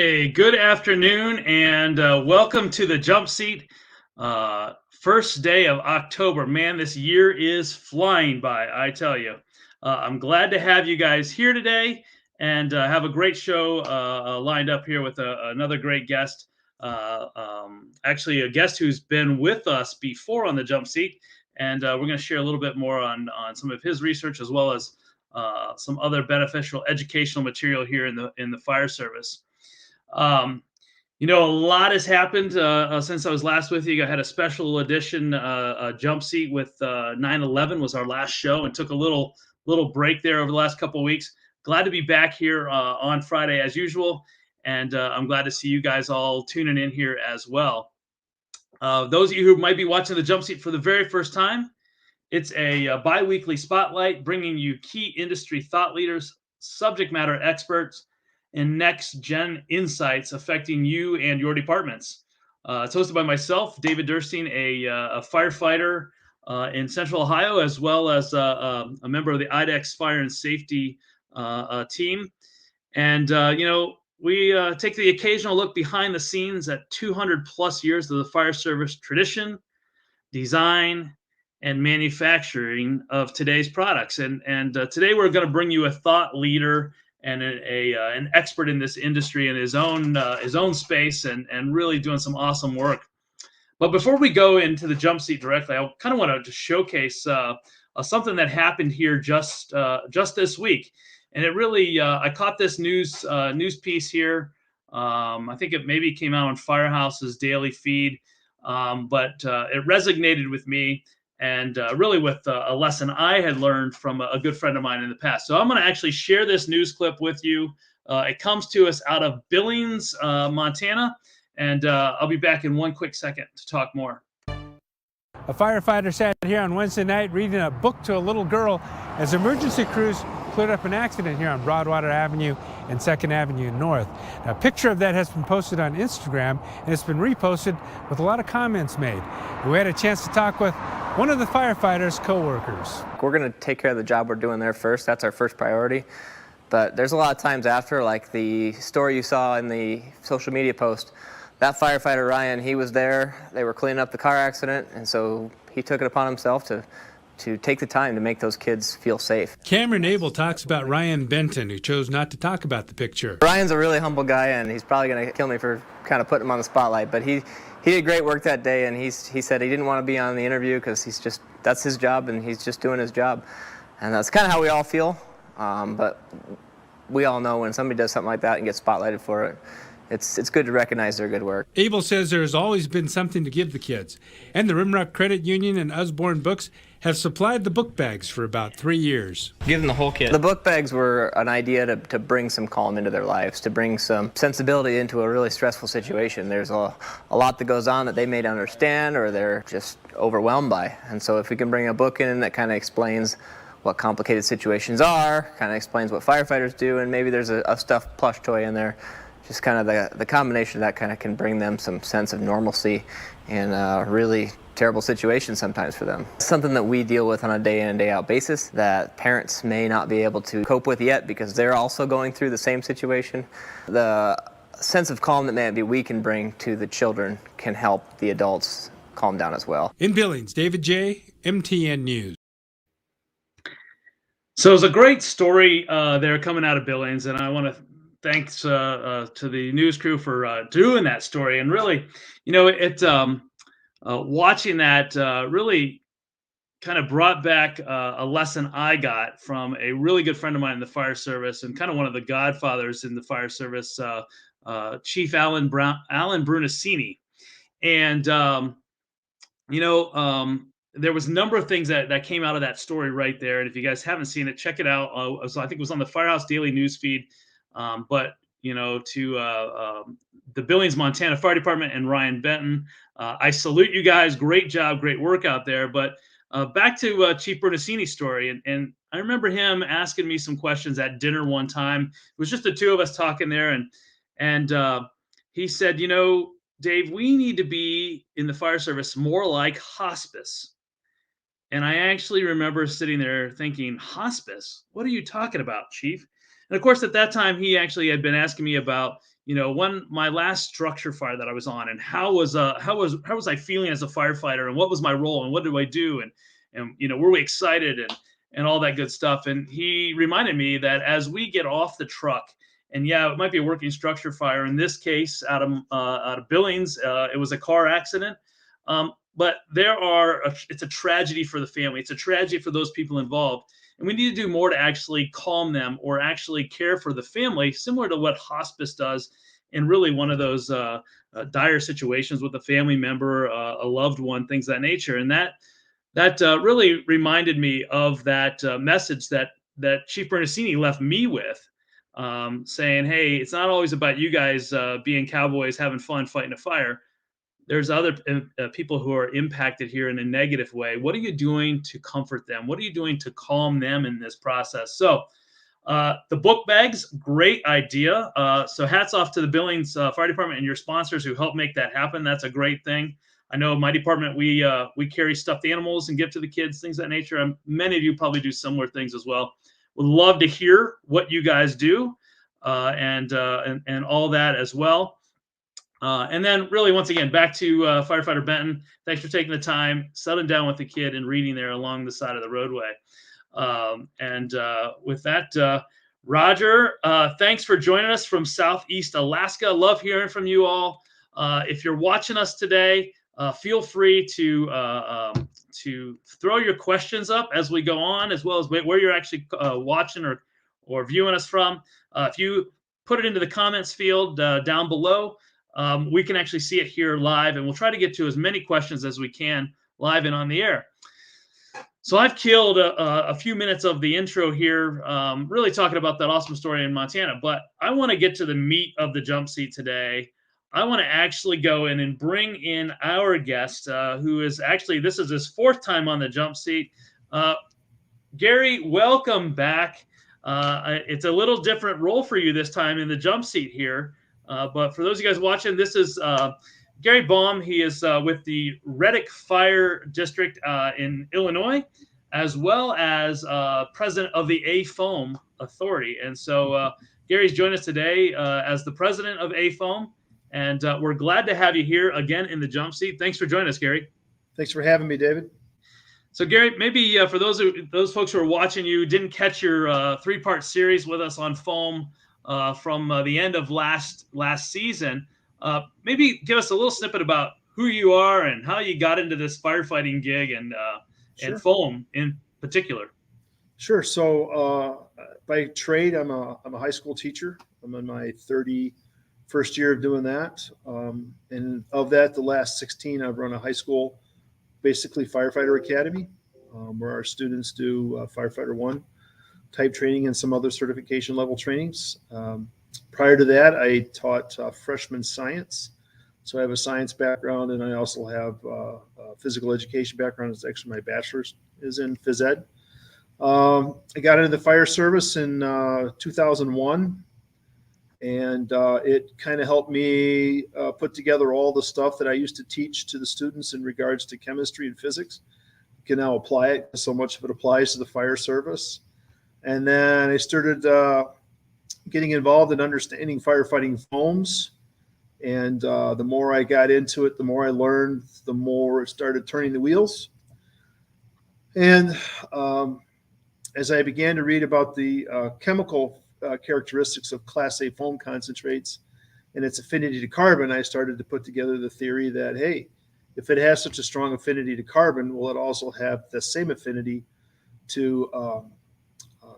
Hey, good afternoon, and welcome to the Jump Seat. First day of October. Man, this year is flying by, I tell you. I'm glad to have you guys here today and have a great show lined up here with another great guest. Actually, a guest who's been with us before on the Jump Seat, and we're going to share a little bit more on some of his research as well as some other beneficial educational material here in the fire service. Um, a lot has happened since I was last with you. I had a special edition jump seat with 9/11 was our last show, and took a little break there over the last couple of weeks. Glad to be back here on Friday as usual, and I'm glad to see you guys all tuning in here as well. Those of you who might be watching the jump seat for the very first time, it's a bi-weekly spotlight bringing you key industry thought leaders, subject matter experts, and next gen insights affecting you and your departments. It's hosted by myself, David Durstein, a firefighter in Central Ohio, as well as a member of the IDEX Fire and Safety team. And, we take the occasional look behind the scenes at 200 plus years of the fire service tradition, design, and manufacturing of today's products. And today we're going to bring you a thought leader and an expert in this industry in his own space, and really doing some awesome work. But before we go into the jump seat directly, I kind of want to showcase something that happened here just this week. And it really I caught this news piece here. I think it maybe came out on Firehouse's daily feed, but it resonated with me, and really with a lesson I had learned from a good friend of mine in the past. So I'm going to actually share this news clip with you. It comes to us out of Billings, Montana, and I'll be back in one quick second to talk more. A firefighter sat here on Wednesday night reading a book to a little girl as emergency crews cleared up an accident here on Broadwater Avenue and 2nd Avenue North. Now, a picture of that has been posted on Instagram, and it's been reposted with a lot of comments made. We had a chance to talk with one of the firefighters' co-workers. We're going to take care of the job we're doing there first. That's our first priority. But there's a lot of times after, like the story you saw in the social media post, that firefighter, Ryan, he was there. They were cleaning up the car accident, and so he took it upon himself to take the time to make those kids feel safe. Cameron Abel talks about Ryan Benton, who chose not to talk about the picture. Ryan's a really humble guy, and he's probably going to kill me for kind of putting him on the spotlight, but he did great work that day, and he said he didn't want to be on the interview because that's his job, and he's just doing his job. And that's kind of how we all feel, but we all know when somebody does something like that and gets spotlighted for it, it's good to recognize their good work. Abel says there has always been something to give the kids, and the Rimrock Credit Union and Usborne Books have supplied the book bags for about 3 years. Give them the whole kit. The book bags were an idea to bring some calm into their lives, to bring some sensibility into a really stressful situation. There's a lot that goes on that they may not understand, or they're just overwhelmed by. And so if we can bring a book in that kind of explains what complicated situations are, kind of explains what firefighters do, and maybe there's a stuffed plush toy in there, just kind of the combination of that kind of can bring them some sense of normalcy in a really terrible situation sometimes for them. Something that we deal with on a day in and day out basis that parents may not be able to cope with yet because they're also going through the same situation. The sense of calm that maybe we can bring to the children can help the adults calm down as well. In Billings, David J., MTN News. So it was a great story there coming out of Billings, and I want to thanks to the news crew for doing that story. And really, watching that really kind of brought back a lesson I got from a really good friend of mine in the fire service, and kind of one of the godfathers in the fire service, Chief Alan Brunacini. And there was a number of things that came out of that story right there. And if you guys haven't seen it, check it out. So I think it was on the Firehouse Daily News feed. But to the Billings, Montana Fire Department and Ryan Benton, I salute you guys. Great job, great work out there. But back to Chief Brunacini's story, and I remember him asking me some questions at dinner one time. It was just the two of us talking there, and he said, Dave, we need to be in the fire service more like hospice. And I actually remember sitting there thinking, hospice? What are you talking about, Chief? And of course, at that time, he actually had been asking me about, my last structure fire that I was on, and how was I feeling as a firefighter, and what was my role, and what do I do, and were we excited, and all that good stuff. And he reminded me that as we get off the truck, and yeah, it might be a working structure fire. In this case, out of Billings, it was a car accident. But it's a tragedy for the family. It's a tragedy for those people involved. And we need to do more to actually calm them, or actually care for the family, similar to what hospice does in really one of those dire situations with a family member, a loved one, things of that nature. And that really reminded me of that message that Chief Bernasini left me with, saying, "Hey, it's not always about you guys being cowboys, having fun, fighting a fire. There's other people who are impacted here in a negative way. What are you doing to comfort them? What are you doing to calm them in this process?" So the book bags, great idea. So hats off to the Billings Fire Department and your sponsors who helped make that happen. That's a great thing. I know my department, we carry stuffed animals and give to the kids, things of that nature. Many of you probably do similar things as well. Would love to hear what you guys do, and all that as well. And then really, once again, back to Firefighter Benton. Thanks for taking the time, settling down with the kid and reading there along the side of the roadway. With that, Roger, thanks for joining us from Southeast Alaska. Love hearing from you all. If you're watching us today, feel free to throw your questions up as we go on, as well as where you're actually watching or viewing us from. If you put it into the comments field down below, we can actually see it here live, and we'll try to get to as many questions as we can live and on the air. So I've killed a few minutes of the intro here, really talking about that awesome story in Montana, but I want to get to the meat of the jump seat today. I want to actually go in and bring in our guest, who is actually, this is his fourth time on the jump seat. Gary, welcome back. It's a little different role for you this time in the jump seat here. But for those of you guys watching, this is Gary Baum. He is with the Reddick Fire District in Illinois, as well as president of the AFOAM Authority. And so Gary's joined us today as the president of AFOAM. And we're glad to have you here again in the jump seat. Thanks for joining us, Gary. Thanks for having me, David. So Gary, maybe for those folks who are watching, you didn't catch your three-part series with us on foam from the end of last season. Maybe give us a little snippet about who you are and how you got into this firefighting gig and foam in particular. Sure. So by trade, I'm a high school teacher. I'm in my 31st year of doing that. And of that, the last 16, I've run a high school, basically firefighter academy, where our students do firefighter 1 type training and some other certification level trainings. Prior to that, I taught freshman science. So I have a science background, and I also have a physical education background. It's actually my bachelor's is in phys ed. I got into the fire service in 2001, and it kind of helped me put together all the stuff that I used to teach to the students in regards to chemistry and physics. You can now apply it. So much of it applies to the fire service. And then I started getting involved in understanding firefighting foams. And the more I got into it, the more I learned, the more it started turning the wheels. And as I began to read about the chemical characteristics of Class A foam concentrates and its affinity to carbon, I started to put together the theory that, hey, if it has such a strong affinity to carbon, will it also have the same affinity to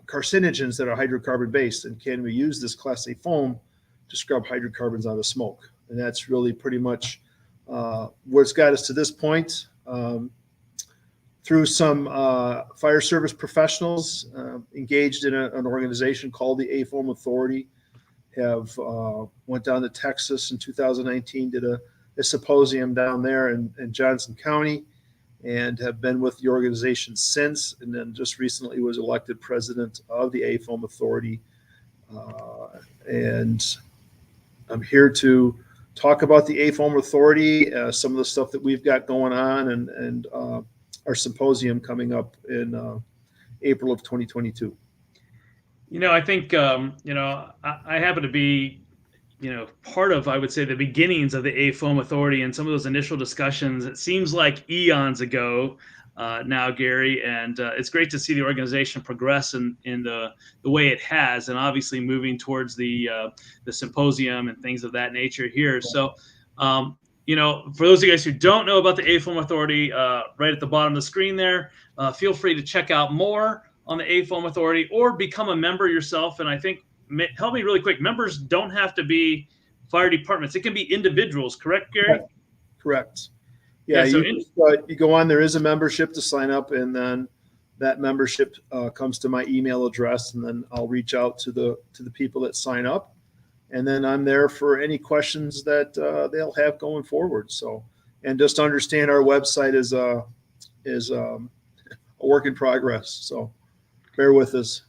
carcinogens that are hydrocarbon based? And can we use this Class A foam to scrub hydrocarbons out of smoke? And that's really pretty much what's got us to this point. Through some fire service professionals engaged in an organization called the AFOAM Authority, have went down to Texas in 2019, did a symposium down there in Johnson County, and have been with the organization since, and then just recently was elected president of the AFOAM Authority. And I'm here to talk about the AFOAM Authority, some of the stuff that we've got going on, and our symposium coming up in April of 2022. I think, I happen to be, part of, I would say, the beginnings of the AFOAM Authority and some of those initial discussions. It seems like eons ago now, Gary, and it's great to see the organization progress in the way it has, and obviously moving towards the symposium and things of that nature here. So, for those of you guys who don't know about the AFOAM Authority, right at the bottom of the screen there, feel free to check out more on the AFOAM Authority or become a member yourself. And I think, help me really quick, members don't have to be fire departments. It can be individuals, correct, Gary? Correct. Yeah, so you go on, there is a membership to sign up, and then that membership comes to my email address, and then I'll reach out to the people that sign up. And then I'm there for any questions that they'll have going forward. So, and just understand our website is a work in progress. So bear with us.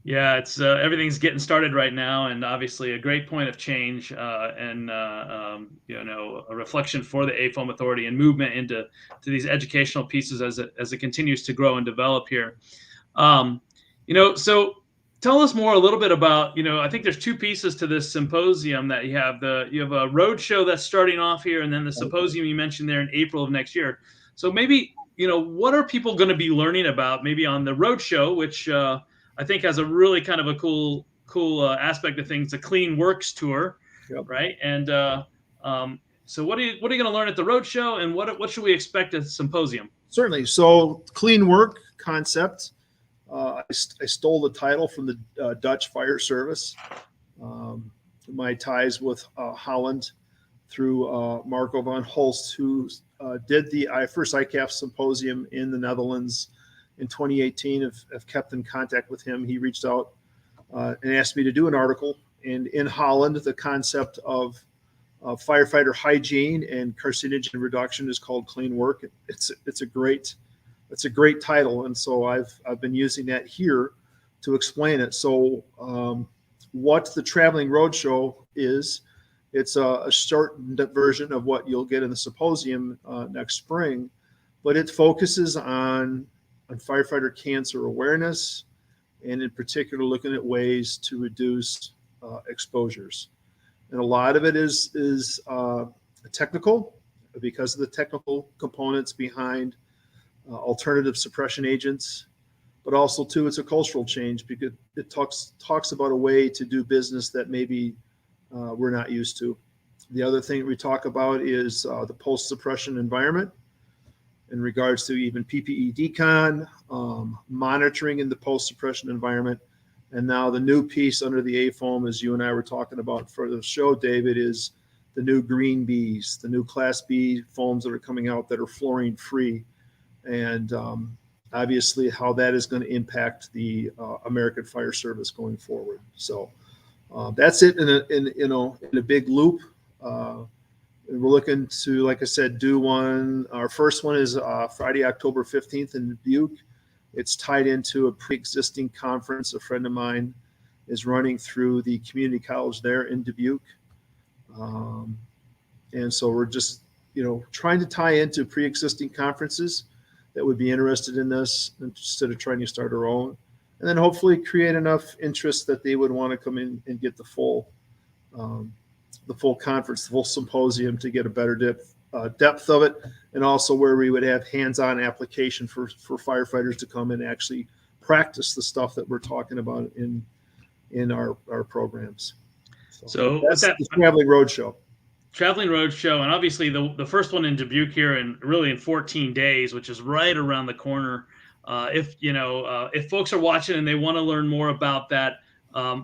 Yeah, it's everything's getting started right now, and obviously a great point of change and a reflection for the AFOAM Authority and movement into these educational pieces as it continues to grow and develop here. So tell us more a little bit about, I think there's two pieces to this symposium that you have. You have a road show that's starting off here, and then the symposium you mentioned there in April of next year. So maybe, what are people going to be learning about maybe on the road show, which I think has a really kind of a cool aspect of things, a Clean Works tour, Yep. right? And so what are you going to learn at the road show, and what should we expect at the symposium? Certainly. So Clean Work concept. I stole the title from the Dutch fire service. My ties with Holland through Marco van Holst, who did the first ICAF symposium in the Netherlands in 2018. I've kept in contact with him. He reached out and asked me to do an article. And in Holland, the concept of firefighter hygiene and carcinogen reduction is called Clean Work. It's a great title, and so I've been using that here to explain it. So what the Traveling Roadshow is, it's a shortened version of what you'll get in the symposium next spring, but it focuses on firefighter cancer awareness, and in particular looking at ways to reduce exposures. And a lot of it is technical, because of the technical components behind alternative suppression agents, but also too, it's a cultural change, because it talks about a way to do business that maybe we're not used to. The other thing we talk about is the post-suppression environment in regards to even PPE decon, monitoring in the post-suppression environment. And now the new piece under the AFOAM, as you and I were talking about for the show, David, is the new green Bs, the new Class B foams that are coming out that are fluorine free. And obviously how that is going to impact the American Fire Service going forward. So that's it in a big loop. We're looking to, like I said, do one. Our first one is Friday, October 15th in Dubuque. It's tied into a pre-existing conference a friend of mine is running through the community college there in Dubuque. And so we're just, trying to tie into pre-existing conferences that would be interested in this instead of trying to start our own. And then hopefully create enough interest that they would want to come in and get the full conference, the full symposium, to get a better depth of it, and also where we would have hands-on application for firefighters to come and actually practice the stuff that we're talking about in our programs. So that's the Traveling Roadshow. Traveling Roadshow, and obviously the first one in Dubuque here, and really in 14 days, which is right around the corner. If folks are watching and they want to learn more about that,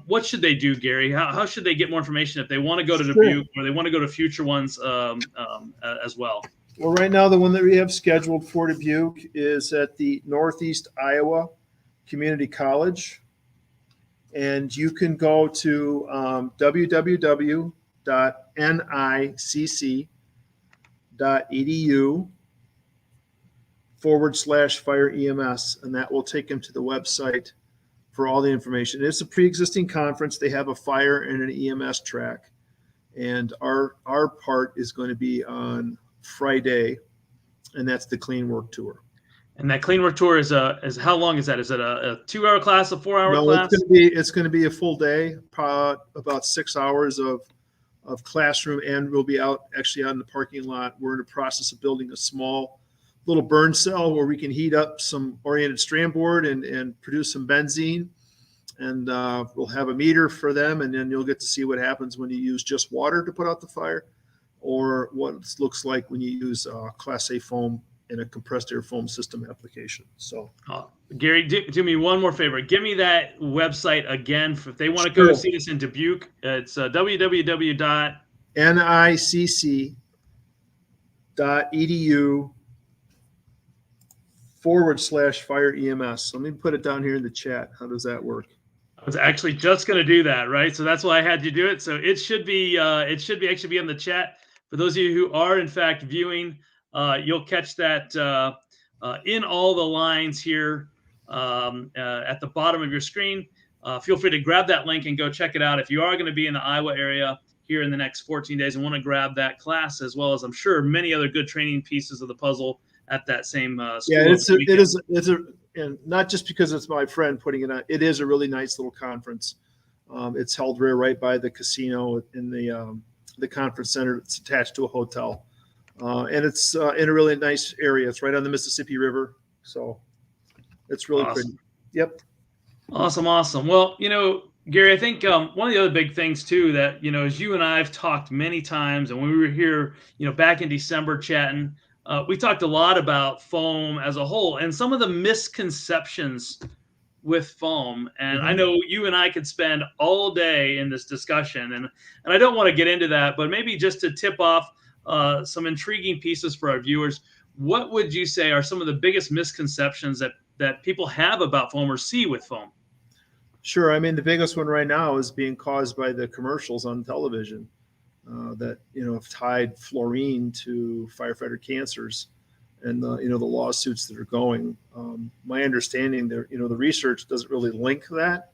what should they do, Gary? How should they get more information if they want to go to Dubuque, or they want to go to future ones as well? Well, right now, the one that we have scheduled for Dubuque is at the Northeast Iowa Community College. And you can go to www.nicc.edu/fire EMS, and that will take them to the website for all the information. It's a pre-existing conference. They have a fire and an EMS track, and our part is going to be on Friday, and that's the Clean Work Tour. And that Clean Work Tour is how long is that? Is it a 2-hour class, a 4-hour class? It's going to be a full day, about 6 hours of of classroom, and we'll be out actually on the parking lot. We're in the process of building a small little burn cell where we can heat up some oriented strand board and produce some benzene. And we'll have a meter for them, and then you'll get to see what happens when you use just water to put out the fire, or what it looks like when you use Class A foam in a compressed air foam system application. So, Gary, do me one more favor. Give me that website again. If they want to go see this in Dubuque, it's nicc.edu/fire EMS. Let me put it down here in the chat. How does that work? I was actually just going to do that, right? So that's why I had you do it. So it should be actually be in the chat. For those of you who are in fact viewing, you'll catch that in all the lines here at the bottom of your screen. Feel free to grab that link and go check it out. If you are going to be in the Iowa area here in the next 14 days and want to grab that class, as well as I'm sure many other good training pieces of the puzzle at that same school. Yeah, and not just because it's my friend putting it on, it is a really nice little conference. It's held right by the casino in the conference center. It's attached to a hotel. And it's in a really nice area. It's right on the Mississippi River. So it's really pretty. Yep. Awesome. Well, Gary, I think one of the other big things too that, as you and I have talked many times, and when we were here, back in December chatting, we talked a lot about foam as a whole and some of the misconceptions with foam. And I know you and I could spend all day in this discussion, and I don't want to get into that, but maybe just to tip off some intriguing pieces for our viewers, what would you say are some of the biggest misconceptions that people have about foam or see with foam? Sure. I mean, the biggest one right now is being caused by the commercials on television that, have tied fluorine to firefighter cancers and the lawsuits that are going. My understanding there, the research doesn't really link that,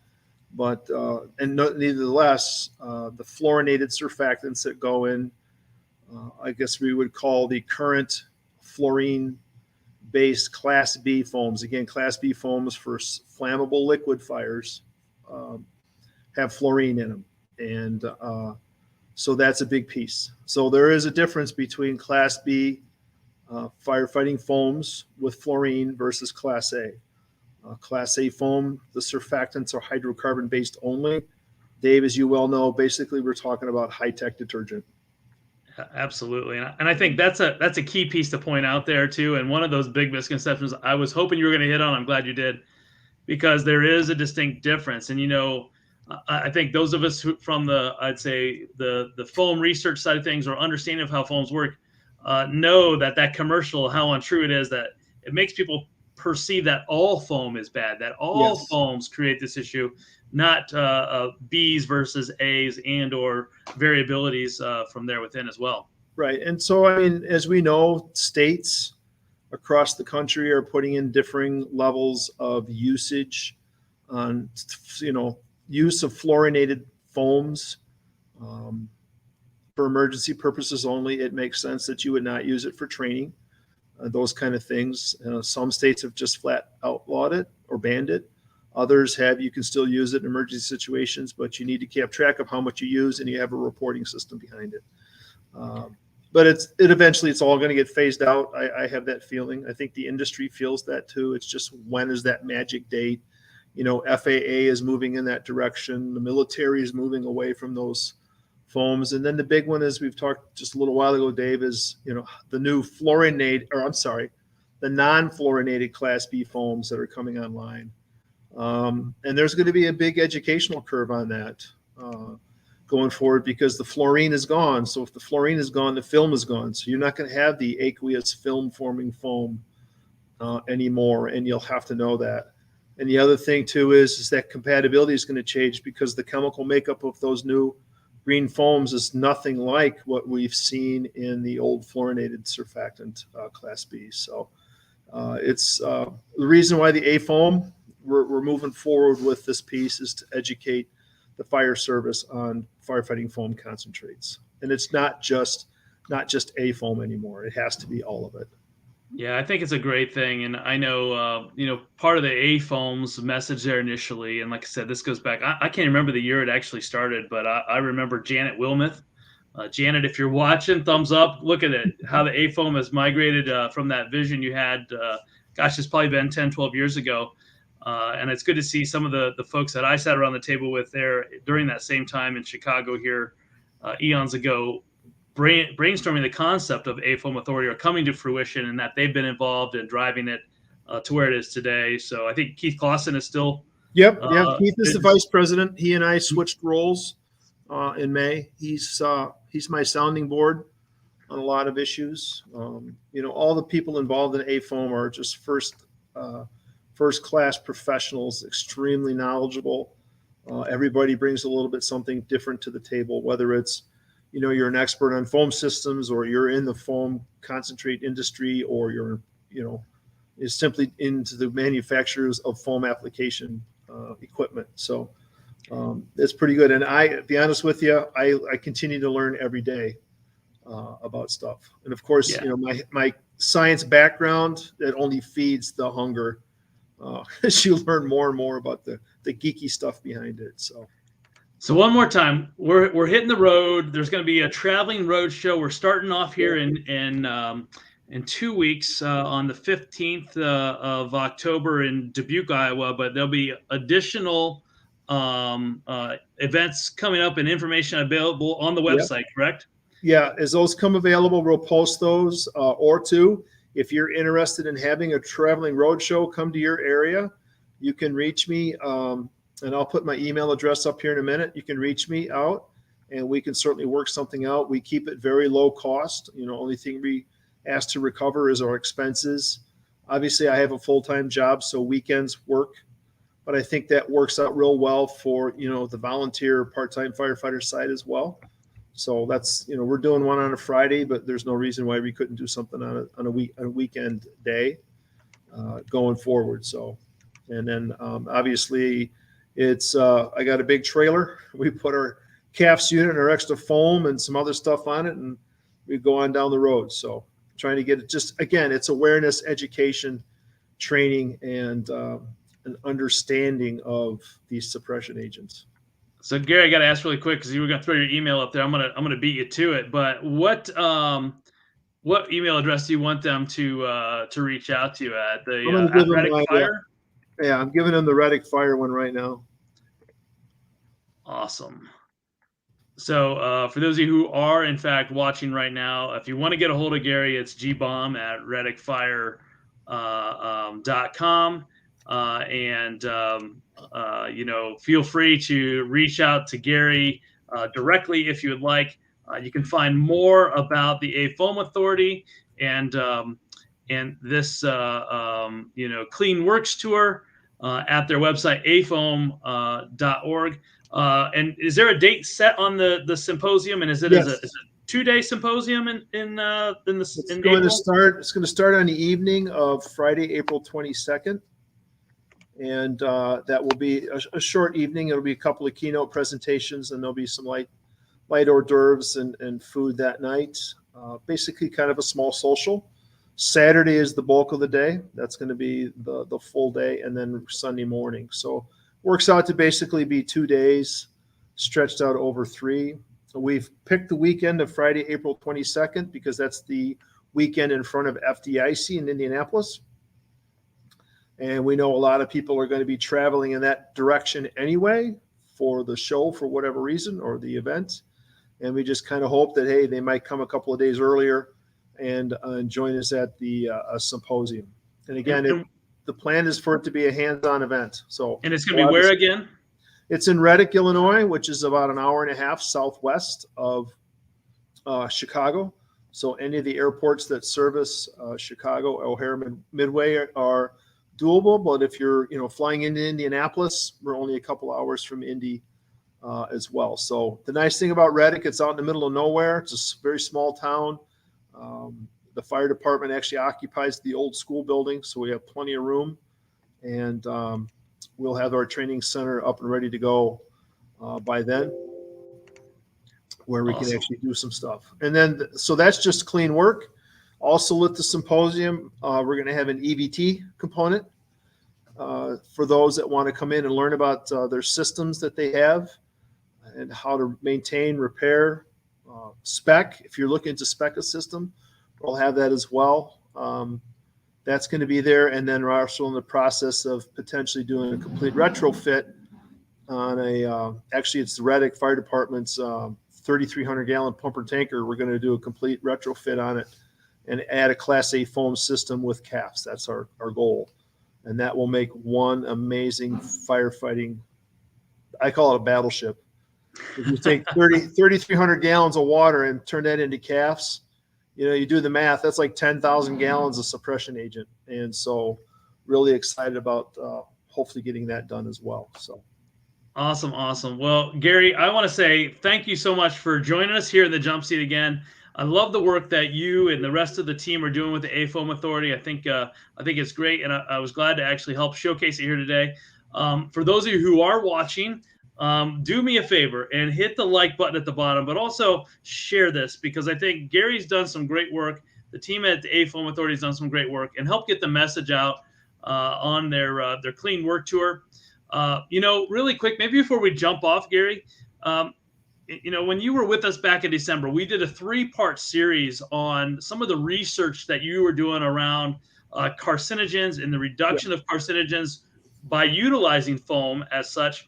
but, nevertheless, the fluorinated surfactants that go in, I guess we would call the current fluorine-based Class B foams. Again, Class B foams for flammable liquid fires have fluorine in them. And so that's a big piece. So there is a difference between Class B firefighting foams with fluorine versus Class A. Class A foam, the surfactants are hydrocarbon-based only. Dave, as you well know, basically we're talking about high-tech detergent. Absolutely. And I think that's a key piece to point out there too. And one of those big misconceptions I was hoping you were going to hit on, I'm glad you did, because there is a distinct difference. And, I think those of us who, from I'd say the foam research side of things or understanding of how foams work, know that commercial, how untrue it is, that it makes people perceive that all foam is bad, that all foams create this issue, not B's versus A's and or variabilities from there within as well. Right. And so, I mean, as we know, states across the country are putting in differing levels of usage on, use of fluorinated foams. For emergency purposes only, it makes sense that you would not use it for training, those kind of things. Some states have just flat outlawed it or banned it. Others have, you can still use it in emergency situations, but you need to keep track of how much you use and you have a reporting system behind it. But eventually it's all going to get phased out. I have that feeling. I think the industry feels that too. It's just, when is that magic date? FAA is moving in that direction. The military is moving away from those foams. And then the big one is, we've talked just a little while ago, Dave, is, the new the non-fluorinated Class B foams that are coming online. And there's going to be a big educational curve on that going forward, because the fluorine is gone. So if the fluorine is gone, the film is gone. So you're not going to have the aqueous film forming foam anymore. And you'll have to know that. And the other thing too is that compatibility is going to change, because the chemical makeup of those new green foams is nothing like what we've seen in the old fluorinated surfactant Class B. So it's the reason why the A foam, we're moving forward with this piece, is to educate the fire service on firefighting foam concentrates. And it's not just A foam anymore. It has to be all of it. Yeah, I think it's a great thing. And I know, part of the A foams message there initially, and like I said, this goes back, I can't remember the year it actually started, but I remember Janet Wilmoth Janet, if you're watching, thumbs up. Look at it, how the AFOAM has migrated from that vision you had. Gosh, it's probably been 10, 12 years ago. And it's good to see some of the folks that I sat around the table with there during that same time in Chicago here eons ago, brainstorming the concept of AFOAM authority are coming to fruition, and that they've been involved in driving it to where it is today. So I think Keith Clausen is still. Yep. Keith is the vice president. He and I switched roles in May. He's my sounding board on a lot of issues. All the people involved in AFOAM are just first-class professionals, extremely knowledgeable. Everybody brings a little bit something different to the table, whether it's, you're an expert on foam systems, or you're in the foam concentrate industry, or you're, is simply into the manufacturers of foam application equipment. So it's pretty good. And to be honest with you, I continue to learn every day about stuff. And of course, my science background, that only feeds the hunger as you learn more and more about the geeky stuff behind it. So one more time, we're hitting the road. There's going to be a traveling road show. We're starting off here in 2 weeks on the 15th of October in Dubuque, Iowa. But there'll be additional events coming up and information available on the website, correct? Yeah, as those come available, we'll post those. Or two, if you're interested in having a traveling road show come to your area, you can reach me. And I'll put my email address up here in a minute. You can reach me out, and we can certainly work something out. We keep it very low cost. Only thing we ask to recover is our expenses. Obviously, I have a full-time job, so weekends work. But I think that works out real well for, the volunteer part-time firefighter side as well. So that's, we're doing one on a Friday, but there's no reason why we couldn't do something on a weekend day going forward. So, and then obviously, it's I got a big trailer. We put our CAFS unit and our extra foam and some other stuff on it, and we go on down the road. So trying to get it, just again, it's awareness, education, training, and an understanding of these suppression agents. So Gary, I got to ask really quick, because you were going to throw your email up there. I'm gonna beat you to it. But what email address do you want them to reach out to you at? The Reddick Fire? Yeah, I'm giving them the Reddick Fire one right now. Awesome. So for those of you who are in fact watching right now, if you want to get a hold of Gary, it's gbaum@reddickfire.com. Feel free to reach out to Gary directly if you would like. You can find more about the AFOAM Authority and this Clean Works Tour at their website, afoam.org. And is there a date set on the symposium? And is it a 2-day symposium in April? It's going to start on the evening of Friday, April 22nd. And that will be a short evening. It'll be a couple of keynote presentations, and there'll be some light hors d'oeuvres and food that night. Basically kind of a small social. Saturday is the bulk of the day. That's going to be the full day, and then Sunday morning. So works out to basically be 2 days stretched out over 3. We've picked the weekend of Friday, April 22nd, because that's the weekend in front of FDIC in Indianapolis. And we know a lot of people are going to be traveling in that direction anyway for the show, for whatever reason, or the event. And we just kind of hope that, hey, they might come a couple of days earlier and join us at the symposium. And again, the plan is for it to be a hands-on event. And it's going to be where again? It's in Reddick, Illinois, which is about an hour and a half southwest of Chicago. So any of the airports that service Chicago, O'Hare, Midway are doable. But if you're flying into Indianapolis, we're only a couple hours from Indy as well. So the nice thing about Reddick, it's out in the middle of nowhere. It's a very small town. The fire department actually occupies the old school building, so we have plenty of room, and we'll have our training center up and ready to go by then, where we can actually do some stuff. And then, so that's just clean work. Also at the symposium, we're going to have an EVT component for those that want to come in and learn about their systems that they have and how to maintain, repair, spec. If you're looking to spec a system, we'll have that as well. That's going to be there. And then we're also in the process of potentially doing a complete retrofit on actually it's the Reddick Fire Department's 3,300 gallon pumper tanker. We're going to do a complete retrofit on it and add a Class A foam system with CAFs. That's our goal. And that will make one amazing firefighting, I call it a battleship. If you take 3,300 gallons of water and turn that into CAFs, you do the math, that's like 10,000 gallons of suppression agent. And so really excited about hopefully getting that done as well. So. Awesome. Well, Gary, I want to say thank you so much for joining us here in the Jump Seat again. I love the work that you and the rest of the team are doing with the AFOAM Authority. I think it's great, and I was glad to actually help showcase it here today. For those of you who are watching, do me a favor and hit the like button at the bottom, but also share this, because I think Gary's done some great work. The team at the AFOAM Authority has done some great work, and help get the message out on their clean work tour. Really quick, maybe before we jump off, Gary, when you were with us back in December, we did a 3-part series on some of the research that you were doing around carcinogens and the reduction of carcinogens by utilizing foam as such.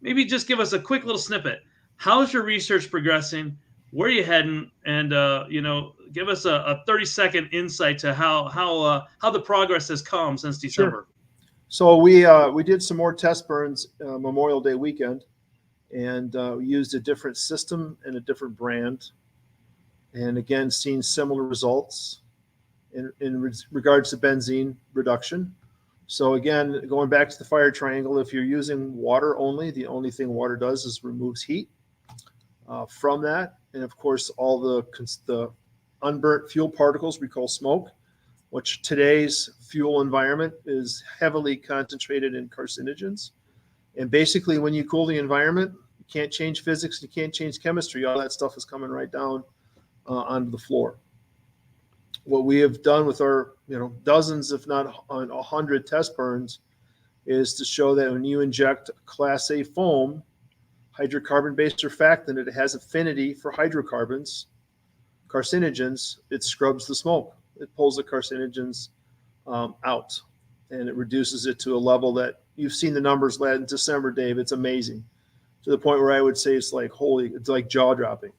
Maybe just give us a quick little snippet. How's your research progressing? Where are you heading? And, give us a 30-second insight to how the progress has come since December. Sure. So we did some more test burns Memorial Day weekend, and we used a different system and a different brand, and again seen similar results in regards to benzene reduction. So again, going back to the fire triangle, if you're using water only, the only thing water does is removes heat from that, and of course all the unburnt fuel particles we call smoke, which today's fuel environment is heavily concentrated in carcinogens. And basically, when you cool the environment, you can't change physics, you can't change chemistry. All that stuff is coming right down onto the floor. What we have done with our dozens, if not 100 test burns, is to show that when you inject Class A foam, hydrocarbon-based surfactant, it has affinity for hydrocarbons, carcinogens. It scrubs the smoke. It pulls the carcinogens out, and it reduces it to a level that you've seen the numbers in December, Dave. It's amazing, to the point where I would say it's like jaw dropping.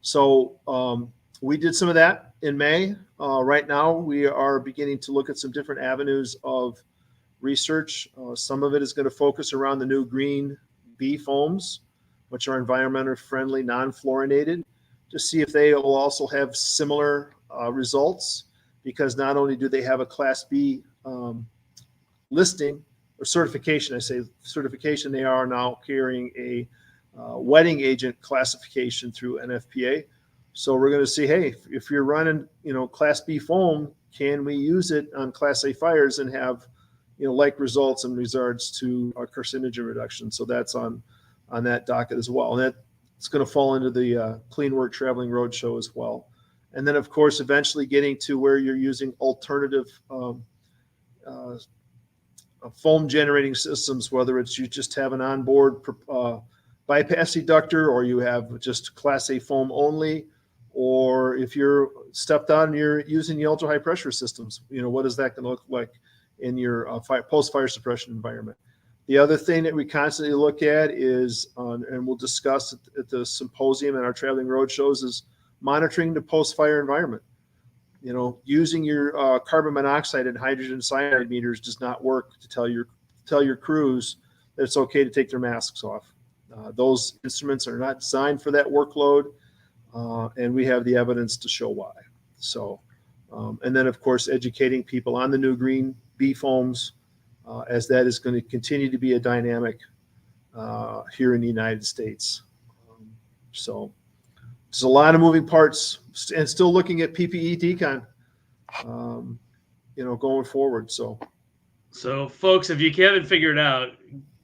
So we did some of that in May. Right now, we are beginning to look at some different avenues of research. Some of it is going to focus around the new green B foams, which are environmentally friendly, non-fluorinated, to see if they will also have similar results, because not only do they have a Class B listing or certification, they are now carrying a wetting agent classification through NFPA. So we're going to see, hey, if you're running, Class B foam, can we use it on Class A fires and have, like results in regards to carcinogen reduction? So that's on that docket as well. And that's going to fall into the Clean Work Traveling Roadshow as well. And then, of course, eventually getting to where you're using alternative foam generating systems, whether it's you just have an onboard bypass eductor, or you have just Class A foam only, or if you're stepped on and you're using the ultra high pressure systems, what is that going to look like in your post-fire suppression environment? The other thing that we constantly look at is, and we'll discuss at the symposium and our traveling road shows, is monitoring the post-fire environment. Using your carbon monoxide and hydrogen cyanide meters does not work to tell your crews that it's okay to take their masks off. Those instruments are not designed for that workload, and we have the evidence to show why. So, and then of course educating people on the new green B foams, as that is going to continue to be a dynamic here in the United States. So there's a lot of moving parts, and still looking at PPE decon, going forward. So folks, if you haven't figured out,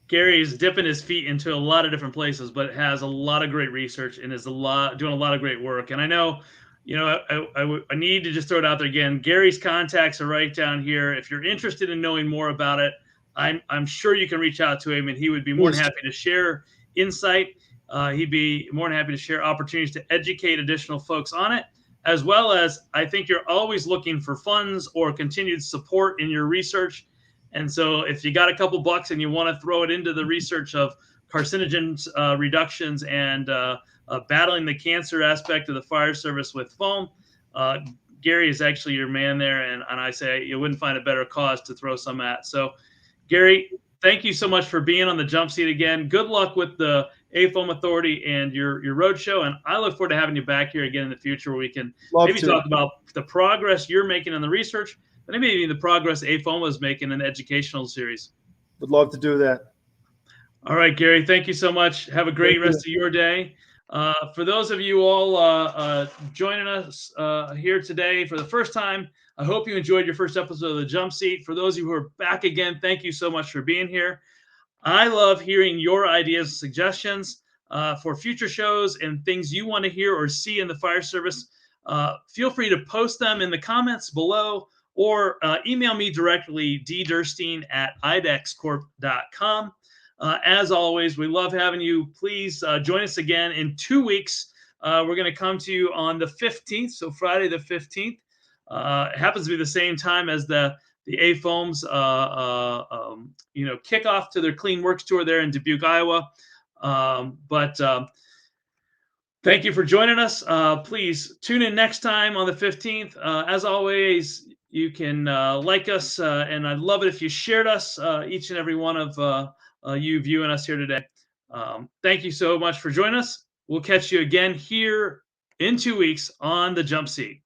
Gary is dipping his feet into a lot of different places, but has a lot of great research and is doing a lot of great work. And I know, I need to just throw it out there again. Gary's contacts are right down here. If you're interested in knowing more about it, I'm sure you can reach out to him, and he would be more than happy to share insight he'd be more than happy to share opportunities to educate additional folks on it, as well as I think you're always looking for funds or continued support in your research. And so if you got a couple bucks and you want to throw it into the research of carcinogens reductions and battling the cancer aspect of the fire service with foam, Gary is actually your man there. And I say you wouldn't find a better cause to throw some at. So Gary, thank you so much for being on the Jump Seat again. Good luck with the AFOAM Authority and your road show. And I look forward to having you back here again in the future where we can maybe talk about the progress you're making in the research, and maybe the progress AFOAM is making in the educational series. Would love to do that. All right, Gary, thank you so much. Have a great rest of your day. For those of you all joining us here today for the first time, I hope you enjoyed your first episode of the Jump Seat. For those of you who are back again, thank you so much for being here. I love hearing your ideas and suggestions for future shows and things you want to hear or see in the fire service. Feel free to post them in the comments below or email me directly, ddurstein@idexcorp.com. As always, we love having you. Please join us again in 2 weeks. We're going to come to you on the 15th, so Friday the 15th. It happens to be the same time as the AFOAM's kickoff to their Clean Works tour there in Dubuque, Iowa. Thank you for joining us. Please tune in next time on the 15th. As always, you can like us, and I'd love it if you shared us, each and every one of you viewing us here today. Thank you so much for joining us. We'll catch you again here in 2 weeks on the Jump Seat.